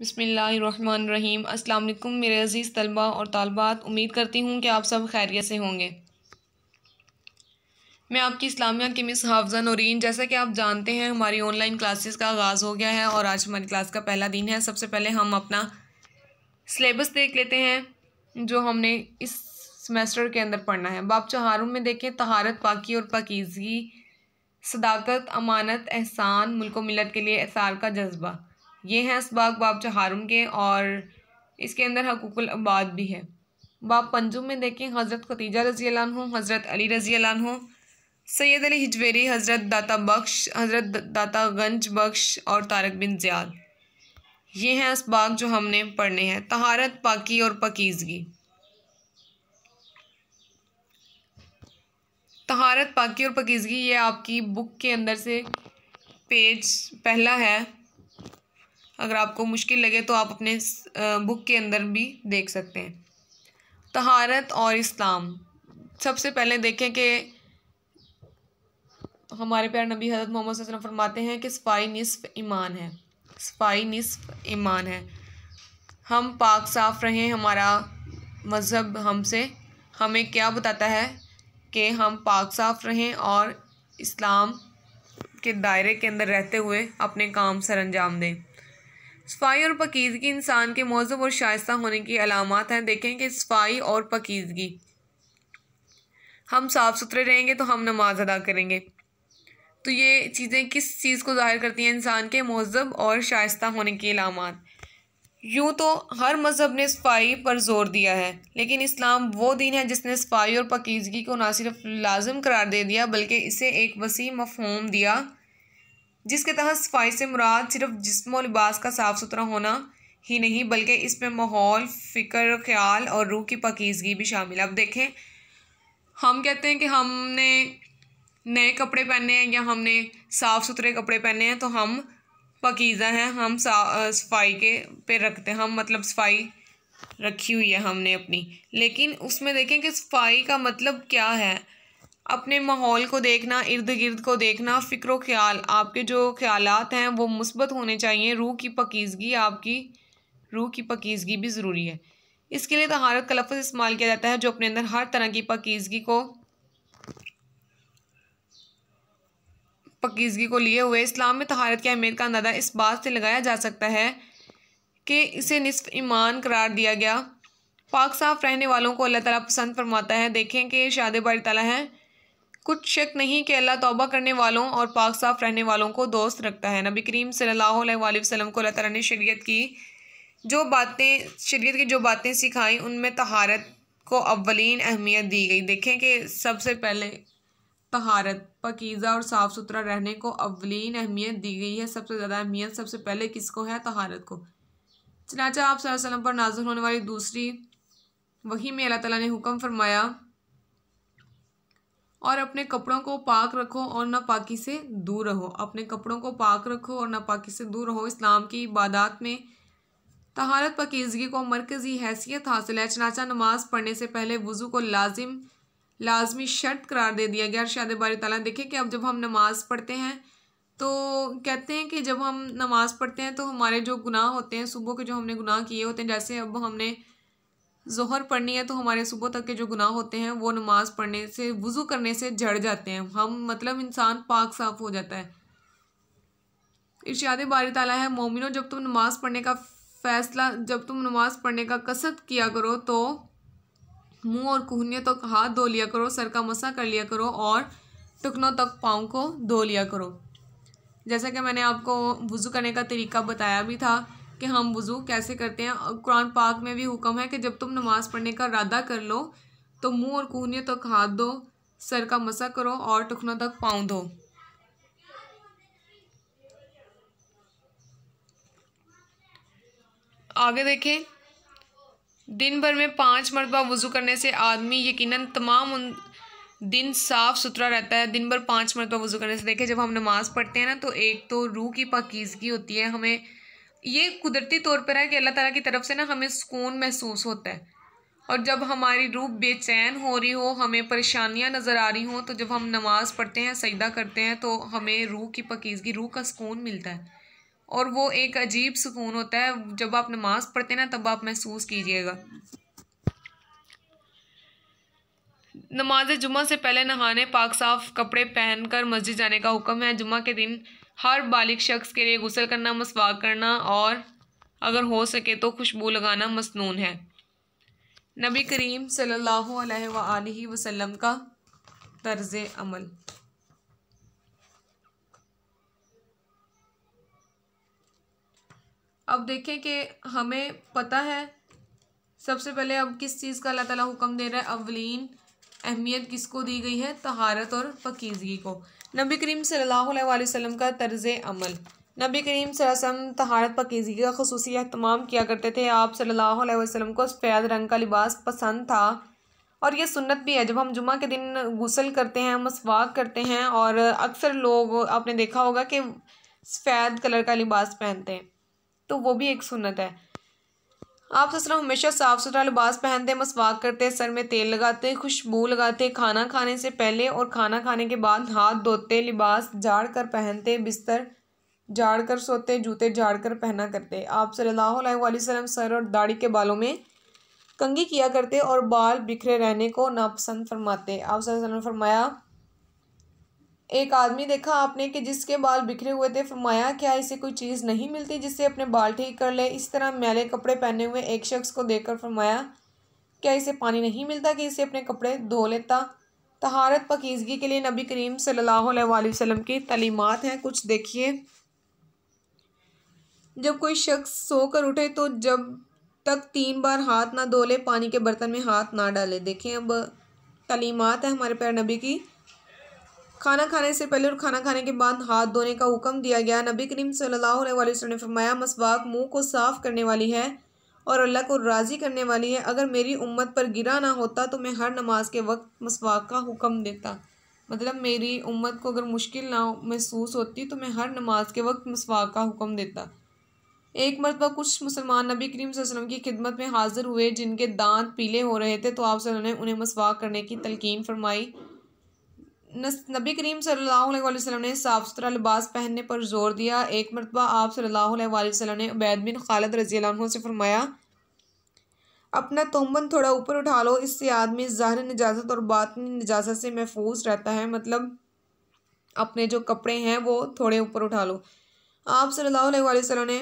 बिस्मिल्लाहिर्रहमानिर्रहीम। अस्सलाम वालेकुम मेरे अज़ीज़ तलबा और तालबात, उम्मीद करती हूँ कि आप सब खैरियत से होंगे। मैं आपकी इस्लामिया की मिस हाफ़ज़ा नूरीन। जैसा कि आप जानते हैं हमारी ऑनलाइन क्लासेस का आगाज़ हो गया है और आज हमारी क्लास का पहला दिन है। सबसे पहले हम अपना सिलेबस देख लेते हैं जो हमने इस सेमेस्टर के अंदर पढ़ना है। बाब चहारुम में देखें तहारत, पाकी और पाकीज़गी, सदाकत, अमानत, एहसान, मुल्क मिलत के लिए एसार का जज्बा, ये हैं असबाब बाब चहारुम के और इसके अंदर हकूकुल अबाद भी है। बाब पंजुम में देखें हज़रत खतीजा रज़ी अल्लाह अन्हु, हज़रत अली रज़ी अल्लाह अन्हु, सैयद अली हिजवेरी, हज़रत दाता बख्श, हज़रत दाता गंज बख्श और तारक बिन ज़ियाद, ये हैं असबाब जो हमने पढ़ने हैं। तहारत, पाकी और पाकीज़गी। तहारत, पाकी और पाकीज़गी ये आपकी बुक के अंदर से पेज पहला है। अगर आपको मुश्किल लगे तो आप अपने बुक के अंदर भी देख सकते हैं। तहारत और इस्लाम। सबसे पहले देखें कि हमारे प्यारे नबी हज़रत मोहम्मद सल्लल्लाहु अलैहि वसल्लम फरमाते हैं कि सफाई निस्फ ईमान है। सफाई निस्फ ईमान है। हम पाक साफ़ रहें। हमारा मज़हब हमें क्या बताता है कि हम पाक साफ़ रहें और इस्लाम के दायरे के अंदर रहते हुए अपने काम सर अंजाम दें। सफाई और पाकीज़गी इंसान के मौज़ूब और शाइस्ता होने की अलामात हैं। देखें कि सफाई और पाकीज़गी, हम साफ़ सुथरे रहेंगे तो हम नमाज अदा करेंगे। तो ये चीज़ें किस चीज़ को ज़ाहिर करती हैं? इंसान के मौज़ूब और शाइस्ता होने की अलामात। यूँ तो हर मज़हब ने सफाई पर ज़ोर दिया है, लेकिन इस्लाम वो दीन है जिसने सफाई और पाकीज़गी को ना सिर्फ लाजिम करार दे दिया बल्कि इसे एक वसी मफ़हूम दिया, जिसके तहत सफाई से मुराद सिर्फ जिस्म और लिबास का साफ़ सुथरा होना ही नहीं बल्कि इसमें माहौल, फ़िक्र, ख्याल और रूह की पाकीज़गी भी शामिल है। अब देखें, हम कहते हैं कि हमने नए कपड़े पहने हैं या हमने साफ़ सुथरे कपड़े पहने हैं तो हम पाकीज़ा हैं, हम सफाई के पे रखते हैं, हम मतलब सफाई रखी हुई है हमने अपनी। लेकिन उसमें देखें कि सफाई का मतलब क्या है? अपने माहौल को देखना, इर्द गिर्द को देखना, फ़िक्र व ख्याल, आपके जो ख्यालात हैं वो मुस्बत होने चाहिए। रूह की पाकीज़गी, आपकी रूह की पाकीज़गी भी ज़रूरी है। इसके लिए तहारत का लफ्ज़ इस्तेमाल किया जाता है जो अपने अंदर हर तरह की पाकीज़गी को लिए हुए। इस्लाम में तहारत की अहमियत का अंदाज़ा इस बात से लगाया जा सकता है कि इसे निस्फ ईमान करार दिया गया। पाक साफ़ रहने वालों को अल्लाह ताला पसंद फरमाता है। देखें कि इरशाद बारी ताला है, कुछ शक नहीं कि अल्लाह तौबा करने वालों और पाक साफ़ रहने वालों को दोस्त रखता है। नबी करीम सल्लल्लाहु अलैहि वसल्लम को अल्लाह ताला ने शरीयत की जो बातें सिखाई उनमें तहारत को अव्वलीन अहमियत दी गई। देखें कि सबसे पहले तहारत, पाकीज़ा और साफ़ सुथरा रहने को अव्वलीन अहमियत दी गई है। सबसे ज़्यादा अहमियत सबसे पहले किसको है? तहारत को। चनाचा आप सल्लल्लाहु अलैहि वसल्लम पर नाज़िल होने वाली दूसरी वही में अल्लाह ताला ने हुक्म फरमाया, और अपने कपड़ों को पाक रखो और नापाकी से दूर रहो। अपने कपड़ों को पाक रखो और नापाकी से दूर रहो। इस्लाम की इबादत में तहारत पाकीज़गी को मरकज़ी हैसियत हासिल है। चनाचा नमाज पढ़ने से पहले वज़ू को लाजमी शर्त करार दे दिया गया। इरशाद बारी ताला देखें कि अब जब हम नमाज़ पढ़ते हैं तो कहते हैं कि जब हम नमाज़ पढ़ते हैं तो हमारे जो गुनाह होते हैं, सुबह के जो हमने गुनाह किए होते हैं, जैसे अब हमने ज़ोहर पढ़नी है तो हमारे सुबह तक के जो गुनाह होते हैं वो नमाज़ पढ़ने से, वज़ू करने से झड़ जाते हैं। हम मतलब इंसान पाक साफ़ हो जाता है। इरशाद बारी ताला है, मोमिनो जब तुम नमाज़ पढ़ने का कसद किया करो तो मुंह और कुहनियों तक हाथ धो लिया करो, सर का मसा कर लिया करो और टुकनों तक पाँव को धो लिया करो। जैसा कि मैंने आपको वज़ू करने का तरीका बताया भी था कि हम वज़ू कैसे करते हैं। कुरान पाक में भी हुक्म है कि जब तुम नमाज़ पढ़ने का इरादा कर लो तो मुंह और कुहनियों तक हाथ धो, सर का मसा करो और टुकनों तक पाँव धो। आगे देखें, दिन भर में 5 मरतबा वज़ू करने से आदमी यकीनन तमाम दिन साफ़ सुथरा रहता है। दिन भर 5 मरतबा वज़ू करने से देखें, जब हम नमाज़ पढ़ते हैं ना तो एक तो रूह की पाकीज़गी होती है। हमें ये कुदरती तौर पर है कि अल्लाह ताला की तरफ से ना हमें सुकून महसूस होता है। और जब हमारी रूह बेचैन हो रही हो, हमें परेशानियां नज़र आ रही हों, तो जब हम नमाज़ पढ़ते हैं, सजदा करते हैं तो हमें रूह की पाकीज़गी, रूह का सुकून मिलता है। और वो एक अजीब सुकून होता है। जब आप नमाज पढ़ते हैं ना तब आप महसूस कीजिएगा। नमाज जुमा से पहले नहाने, पाक साफ कपड़े पहनकर मस्जिद जाने का हुक्म है। जुमा के दिन हर बालिग शख्स के लिए गुस्ल करना, मसवाक करना और अगर हो सके तो खुशबू लगाना मसनून है। नबी करीम सल्लल्लाहु अलैहि वसल्लम का तर्ज़े अमल। अब देखें कि हमें पता है सबसे पहले अब किस चीज़ का अल्लाह ताला हुक्म दे रहा है। अवलीन अहमियत किसको दी गई है? तहारत और पकीज़गी को। नबी करीम सल्लल्लाहु अलैहि वसल्लम का तर्ज़े अमल। नबी करीम सल्लल्लाहु अलैहि वसल्लम तहारत पकीज़गी का खुसूसी एहतमाम किया करते थे। आप सल्लल्लाहु अलैहि वसल्लम को सफ़ेद रंग का लिबास पसंद था और यह सुन्नत भी है। जब हम जुमा के दिन गुस्ल करते हैं, मसवाक करते हैं और अक्सर लोग आपने देखा होगा कि सफ़ेद कलर का लिबास पहनते हैं, तो वो भी एक सुन्नत है। आप सल्लल्लाहु हमेशा साफ़ सुथरा लिबास पहनते, मसवाक करते, सर में तेल लगाते, खुशबू लगाते, खाना खाने से पहले और खाना खाने के बाद हाथ धोते, लिबास झाड़ कर पहनते, बिस्तर झाड़ कर सोते, जूते झाड़ कर पहना करते। आप सल्लल्लाहु अलैहि वसल्लम सर और दाढ़ी के बालों में कंघी किया करते और बाल बिखरे रहने को नापसंद फरमाते। आप सल्लल्लाहु अलैहि वसल्लम फरमाया, एक आदमी देखा आपने कि जिसके बाल बिखरे हुए थे। फरमाया, क्या इसे कोई चीज़ नहीं मिलती जिससे अपने बाल ठीक कर ले? इस तरह मैले कपड़े पहने हुए एक शख्स को देखकर फरमाया, क्या इसे पानी नहीं मिलता कि इसे अपने कपड़े धो लेता? तहारत पकीज़गी के लिए नबी करीम सल्लल्लाहु अलैहि वसल्लम की तालीमात हैं, कुछ देखिए। जब कोई शख्स सोकर उठे तो जब तक 3 बार हाथ ना धो ले, पानी के बर्तन में हाथ ना डाले। देखें अब तालीमात है हमारे प्यारे नबी की। खाना खाने से पहले और खाना खाने के बाद हाथ धोने का हुक्म दिया गया। नबी करीम सल्लल्लाहु अलैहि वसल्लम ने फरमाया, मसवाक मुंह को साफ़ करने वाली है और अल्लाह को राज़ी करने वाली है। अगर मेरी उम्मत पर गिरा ना होता तो मैं हर नमाज के वक्त मसवाक का हुक्म देता। मतलब मेरी उम्मत को अगर मुश्किल ना महसूस होती तो मैं हर नमाज के वक्त मसवाक का हुक्म देता। एक मरतबा कुछ मुसलमान नबी करीम सल्लल्लाहु अलैहि वसल्लम की खिदमत में हाजिर हुए जिनके दांत पीले हो रहे थे, तो आप सल्लल्लाहु अलैहि वसल्लम ने उन्हें मसवाक करने की तलकीन फरमाई। नबी करीम सल्लल्लाहु अलैहि वसल्लम ने साफ़ सुथरा लिबास पहनने पर जोर दिया। एक मरतबा आप सल्लल्लाहु अलैहि वसल्लम ने उबैद बिन खालिद रज़ियल्लाहु अन्हु से फरमाया, अपना तोहमन थोड़ा ऊपर उठा लो, इससे आदमी ज़ाहिरी निजाजत और बातिनी निजाजत से महफूज रहता है। मतलब अपने जो कपड़े हैं वो थोड़े ऊपर उठा लो। आप सल्लल्लाहु अलैहि वसल्लम ने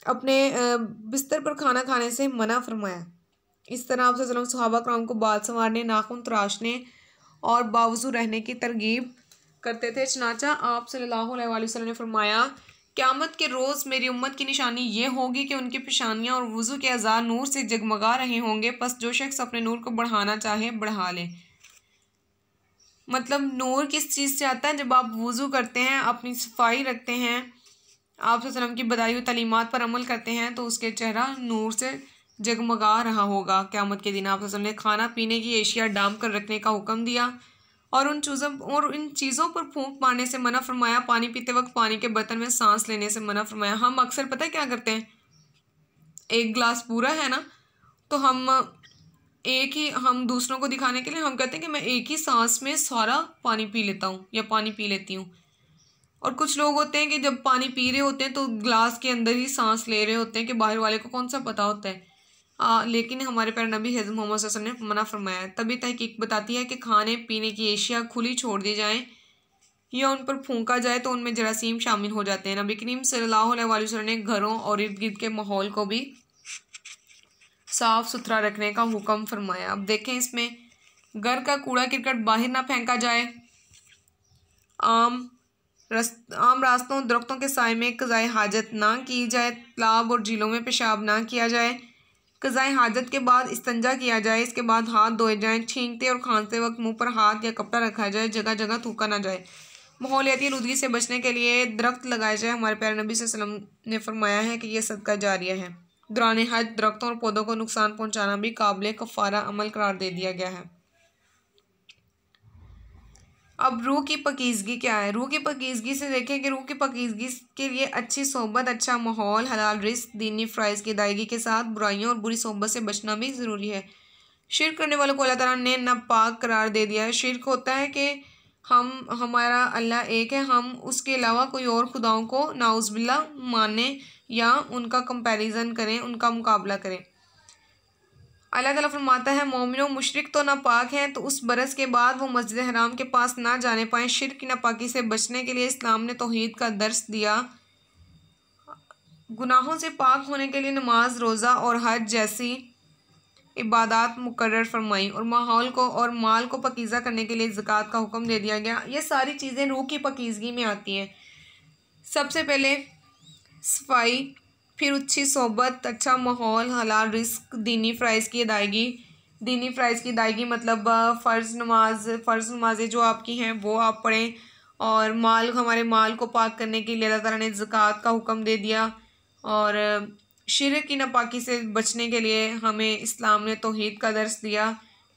अपने बिस्तर पर खाना खाने से मना फरमाया। इस तरह आप सल्लल्लाहु अलैहि वसल्लम सहाबा कराम को बाल संवारने, नाखून तराशने और बावजू रहने की तरगीब करते थे। चनाचा आप सल्लल्लाहु अलैहि वसल्लम ने फरमाया, क़यामत के रोज़ मेरी उम्मत की निशानी ये होगी कि उनकी पेशानियाँ और वज़ू के अज़ा नूर से जगमगा रहे होंगे। बस जो शख्स अपने नूर को बढ़ाना चाहे बढ़ा ले। मतलब नूर किस चीज़ से आता है? जब आप वज़ू करते हैं, अपनी सफाई रखते हैं, आप वसल्लम की बताई हुई तालीमात पर अमल करते हैं, तो उसके चेहरा नूर से जगमगा रहा होगा क़यामत के दिन। आप वसल्लम ने खाना पीने की एशिया डाम कर रखने का हुक्म दिया और इन चीज़ों पर फूंक मारने से मना फरमाया। पानी पीते वक्त पानी के बर्तन में सांस लेने से मना फरमाया। हम अक्सर पता है क्या करते हैं, एक गिलास पूरा है ना, तो हम दूसरों को दिखाने के लिए हम कहते हैं कि मैं एक ही सांस में सारा पानी पी लेता हूँ या पानी पी लेती हूँ। और कुछ लोग होते हैं कि जब पानी पी रहे होते हैं तो गिलास के अंदर ही सांस ले रहे होते हैं कि बाहर वाले को कौन सा पता होता है। लेकिन हमारे प्यारे नबी हज़रत मोहम्मद सल्लल्लाहु अलैहि वसल्लम ने मना फरमाया। तभी तहकीक बताती है कि खाने पीने की एशिया खुली छोड़ दी जाए या उन पर फूंका जाए तो उनमें जरासीम शामिल हो जाते हैं। नबी करीम सल्लल्लाहु अलैहि वसल्लम ने घरों और इर्द गिर्द के माहौल को भी साफ़ सुथरा रखने का हुक्म फरमाया। अब देखें इसमें, घर का कूड़ा करकट बाहर ना फेंका जाए। आम रास्तों दरख्तों के साए में क़ज़ाए हाजत ना की जाए। तालाब और झीलों में पेशाब ना किया जाए। क़ज़ाए हाजत के बाद इस्तंजा किया जाए। इसके बाद हाथ धोए जाएँ। छींकते और खांसते वक्त मुंह पर हाथ या कपड़ा रखा जाए। जगह जगह थूका ना जाए। माहौलियाती आलूदगी से बचने के लिए दरख्त लगाए जाए। हमारे प्यारे नबी सल्लल्लाहु अलैहि वसल्लम ने फरमाया है कि यह सदका जारिया है। दौरान हज दरख्तों और पौधों को नुकसान पहुँचाना भी काबिल कफ़ारा अमल करार दे दिया गया है। अब रूह की पकीज़गी क्या है? रूह की पकीज़गी से देखें कि रूह की पकीज़गी के लिए अच्छी सोहबत, अच्छा माहौल, हलाल रिज़्क़, दीनी फ़राइज़ की अदायगी के साथ बुराइयों और बुरी सोहबत से बचना भी ज़रूरी है। शिर्क करने वालों को अल्लाह ताला ने नापाक करार दे दिया है। शिर्क होता है कि हमारा अल्लाह एक है, हम उसके अलावा कोई और खुदाओं को नाउज़ुबिल्लाह माने या उनका कंपैरिजन करें, उनका मुकाबला करें। अल्लाह ताला फरमाता है मोमिनो मुशरिक तो नापाक हैं तो उस बरस के बाद वो मस्जिद हराम के पास ना जाने पाएँ। शिर्क की नापाकी से बचने के लिए इस्लाम ने तौहीद का दर्स दिया। गुनाहों से पाक होने के लिए नमाज, रोज़ा और हज जैसी इबादत मुकर्रर फरमाई और माहौल को और माल को पकीज़ा करने के लिए ज़कात का हुक्म दे दिया गया। ये सारी चीज़ें रूह की पकीज़गी में आती हैं। सबसे पहले सफाई, फिर अच्छी सोहबत, अच्छा माहौल, हलाल रिस्क, दीनी फ़राइज़ की अदायगी। दीनी फ़राइज़ की अदायगी मतलब फ़र्ज़ नमाज़ें जो आपकी हैं वो आप पढ़ें, और हमारे माल को पाक करने के लिए अल्लाह ताला ने ज़कात का हुक्म दे दिया। और शिर्क की नापाकी से बचने के लिए हमें इस्लाम ने तौहीद का दर्स दिया।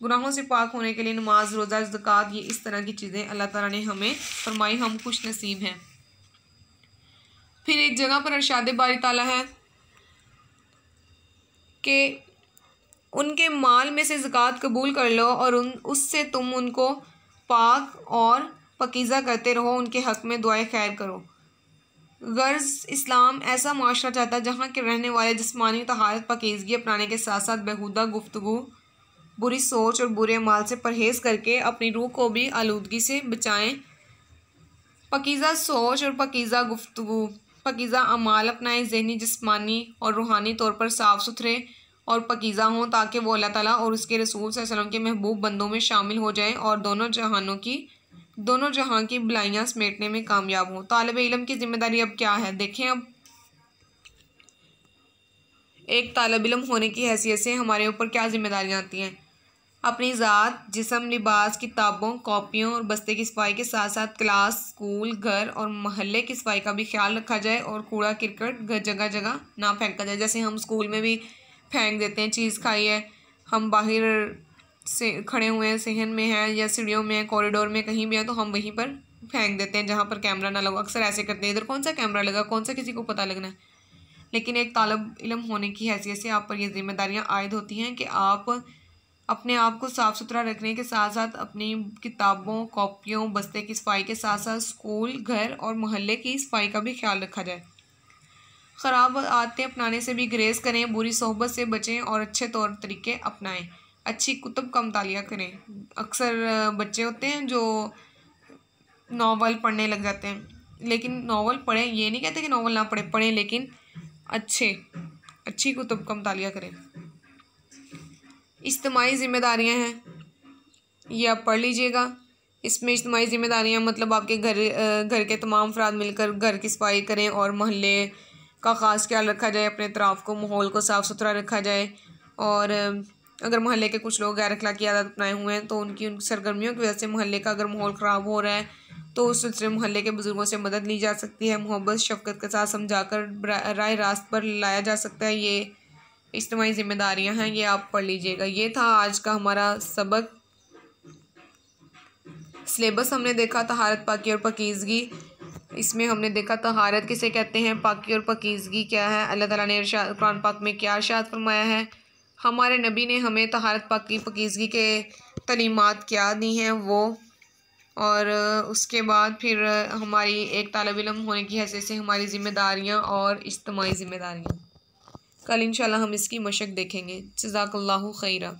गुनाहों से पाक होने के लिए नमाज, रोज़ा, ज़कात, ये इस तरह की चीज़ें अल्लाह ताला ने हमें फरमाई। हम खुश नसीब हैं। फिर एक जगह पर इरशाद बारी ताला है कि उनके माल में से ज़कात कबूल कर लो और उससे तुम उनको पाक और पकीज़ा करते रहो, उनके हक़ में दुआए खैर करो। गर्ज़ इस्लाम ऐसा माशरा चाहता है जहाँ के रहने वाले जिस्मानी तहारत, पाकीज़गी अपनाने के साथ साथ बेहुदा गुफ्तगू, बुरी सोच और बुरे माल से परहेज़ करके अपनी रूह को भी आलूदगी से बचाएं। पाकीज़ा सोच और पाकीज़ा गुफ्तगू, पाकीज़ा अमाल अपनाएं, ज़हनी, जिस्मानी और रूहानी तौर पर साफ़ सुथरे और पाकीज़ा हों ताकि वो अल्लाह ताला और उसके रसूल सल्लल्लाहु अलैहि वसल्लम के महबूब बंदों में शामिल हो जाएं और दोनों जहां की भलाइयाँ समेटने में कामयाब हों। तालिब इल्म की ज़िम्मेदारी अब क्या है देखें। अब एक तालिब इल्म होने की हैसियत से हमारे ऊपर क्या ज़िम्मेदारियाँ आती हैं। अपनी ज़ात, जिस्म, लिबास, किताबों, कॉपियों और बस्ते की सफाई के साथ साथ क्लास, स्कूल, घर और महल्ले की सफाई का भी ख्याल रखा जाए और कूड़ा करकट जगह जगह ना फेंका जाए। जैसे हम स्कूल में भी फेंक देते हैं, चीज़ खाई है, हम बाहर से खड़े हुए हैं, सहन में है या सीढ़ियों में है, कॉरिडोर में कहीं भी है, तो हम वहीं पर फेंक देते हैं जहाँ पर कैमरा ना लगा। अक्सर ऐसे करते हैं, इधर कौन सा कैमरा लगा, कौन सा किसी को पता लगना है। लेकिन एक तालिब इल्म होने की हैसियत से आप पर ये जिम्मेदारियाँ आयद होती हैं कि आप अपने आप को साफ़ सुथरा रखने के साथ साथ अपनी किताबों, कॉपियों, बस्ते की सफाई के साथ साथ स्कूल, घर और मोहल्ले की सफाई का भी ख्याल रखा जाए। ख़राब आदतें अपनाने से भी गुरेज़ करें, बुरी सोहबत से बचें और अच्छे तौर तरीके अपनाएं। अच्छी कुतुब का मुतालिया करें। अक्सर बच्चे होते हैं जो नावल पढ़ने लग जाते हैं, लेकिन नावल पढ़ें, ये नहीं कहते कि नावल ना पढ़ें, लेकिन अच्छी कुतुब का मुतालिया करें। इज्तिमाई ज़िम्मेदारियाँ हैं, ये आप पढ़ लीजिएगा। इसमें इज्तिमाई ज़िम्मेदारियाँ मतलब आपके घर के तमाम अफराद मिलकर घर की सफाई करें और मोहल्ले का ख़ास ख्याल रखा जाए, अपने अतराफ़ को, माहौल को साफ़ सुथरा रखा जाए। और अगर मोहल्ले के कुछ लोग गैर अखलाकी आदत अपनाए हुए हैं तो उन सरगर्मियों की वजह से मोहल्ले का अगर माहौल ख़राब हो रहा है तो उस सिलसिले में मोहल्ले के बुज़ुर्गों से मदद ली जा सकती है, मोहब्बत शफ़क़त के साथ समझाकर राह रास्त पर लाया जा सकता है। ये इज्तिमाई ज़िम्मेदारियाँ हैं, ये आप पढ़ लीजिएगा। ये था आज का हमारा सबक। सिलेबस हमने देखा तहारत, पाकी और पकीज़गी। इसमें हमने देखा तहारत किसे कहते हैं, पाकी और पकीज़गी क्या है, अल्लाह ताला ने कुरान पाक में क्या इरशाद फरमाया है, हमारे नबी ने हमें तहारत, पाकी, पकीज़गी के तलीमात क्या दी हैं वो, और उसके बाद फिर हमारी एक तालिब इल्म होने की हैसियत से हमारी ज़िम्मेदारियाँ और इज्तिमाई ज़िम्मेदारियाँ। कल इंशाल्लाह हम इसकी मशक देखेंगे। जज़ाकल्लाहु खैरा।